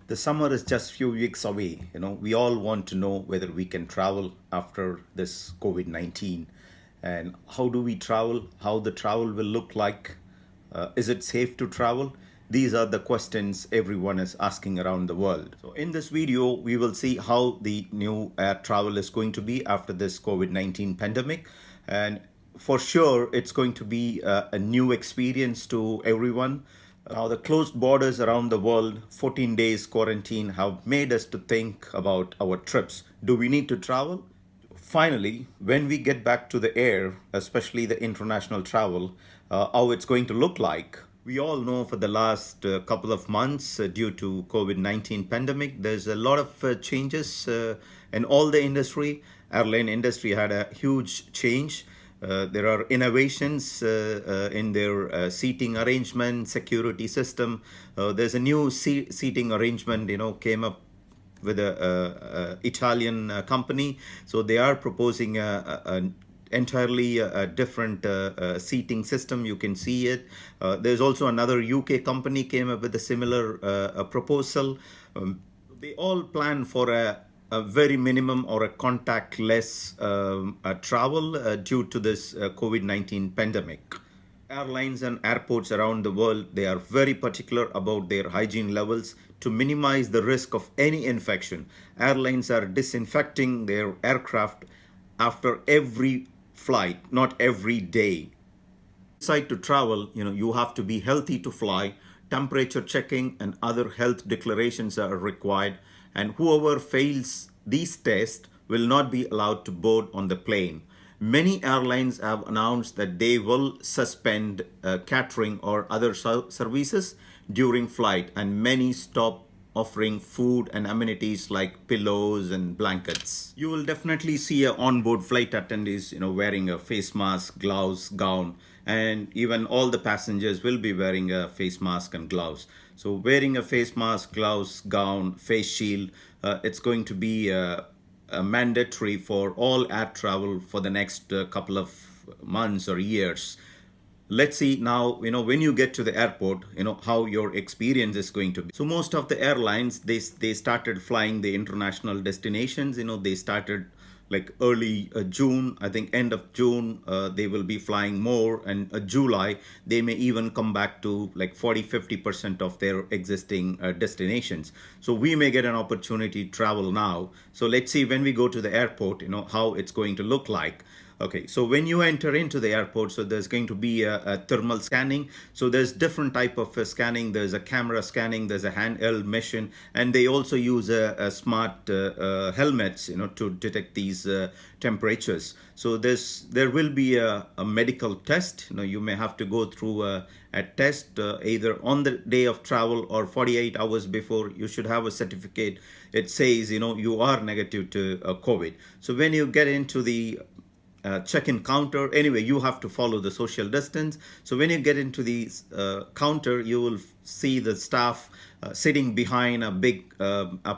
The summer is just few weeks away. We all want to know whether we can travel after this COVID-19 and how do we travel, how the travel will look like. Is it safe to travel? These are the questions everyone is asking around the world. So in this video, we will see how the new air travel is going to be after this COVID-19 pandemic. And for sure, it's going to be a new experience to everyone. Now, the closed borders around the world, 14 days quarantine, have made us to think about our trips. Do we need to travel? Finally, when we get back to the air, especially the international travel, how it's going to look like. We all know for the last couple of months, due to COVID-19 pandemic, there's a lot of changes in all the industry. Airline industry had a huge change. There are innovations in their seating arrangement, security system. There's a new seating arrangement, came up with a Italian company. So they are proposing a entirely different seating system. You can see it. There's also another UK company came up with a similar proposal. They all plan for a very minimum or a contactless travel due to this COVID-19 pandemic. Airlines and airports around the world, they are very particular about their hygiene levels to minimize the risk of any infection. Airlines are disinfecting their aircraft after every flight, not every day. Decide to travel, you have to be healthy to fly. Temperature checking and other health declarations are required, and whoever fails these tests will not be allowed to board on the plane. Many airlines have announced that they will suspend catering or other services during flight, and many stop offering food and amenities like pillows and blankets. You will definitely see a onboard flight attendees, wearing a face mask, gloves, gown, and even all the passengers will be wearing a face mask and gloves. So wearing a face mask, gloves, gown, face shield, it's going to be mandatory for all air travel for the next couple of months or years. Let's see now, when you get to the airport, how your experience is going to be. So most of the airlines, they started flying the international destinations. They started like early June. I think end of June, they will be flying more, and July they may even come back to like 40-50% of their existing destinations. So we may get an opportunity to travel now. So let's see when we go to the airport, how it's going to look like. Okay, so when you enter into the airport, so there's going to be a thermal scanning. So there's different type of scanning. There's a camera scanning, there's a handheld machine, and they also use a smart helmets, to detect these temperatures. So there will be a medical test. You may have to go through a test either on the day of travel or 48 hours before. You should have a certificate. It says, you are negative to COVID. So when you get into the check-in counter, anyway, you have to follow the social distance. So when you get into the counter, you will see the staff sitting behind a big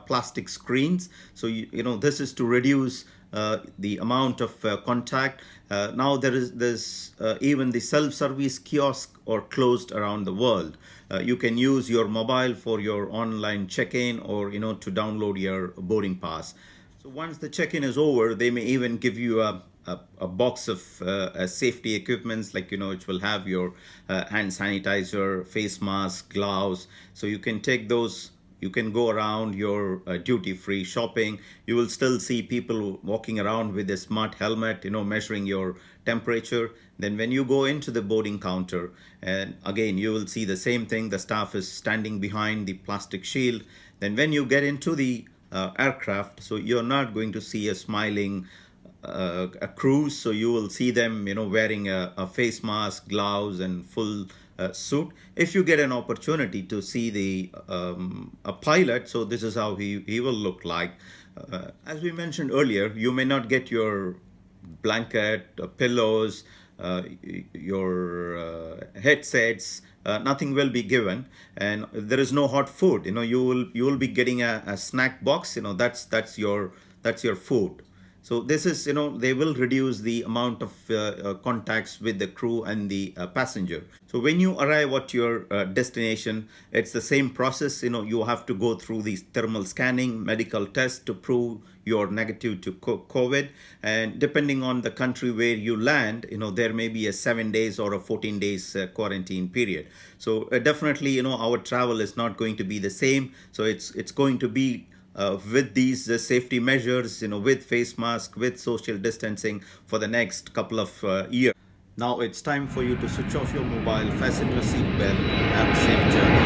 plastic screens. So this is to reduce the amount of contact. Now there's even the self-service kiosk are closed around the world. You can use your mobile for your online check-in, or to download your boarding pass. So once the check-in is over, they may even give you a box of safety equipments, like which will have your hand sanitizer, face mask, gloves. So you can take those. You can go around your duty-free shopping. You will still see people walking around with a smart helmet, measuring your temperature. Then when you go into the boarding counter, and again, you will see the same thing. The staff is standing behind the plastic shield. Then when you get into the aircraft, so you're not going to see a smiling a cruise. So you will see them, wearing a face mask, gloves, and full suit. If you get an opportunity to see the a pilot, so this is how he will look like. As we mentioned earlier, you may not get your blanket, pillows, your headsets. Nothing will be given, and there is no hot food. You will be getting a snack box. That's your food. So this is, they will reduce the amount of contacts with the crew and the passenger. So when you arrive at your destination, it's the same process. You have to go through these thermal scanning, medical tests to prove you're negative to COVID. And depending on the country where you land, there may be a 7 days or a 14 days quarantine period. So definitely, our travel is not going to be the same. So it's going to be with these safety measures, with face mask, with social distancing for the next couple of years. Now it's time for you to switch off your mobile, fasten your seatbelt, have a safe journey.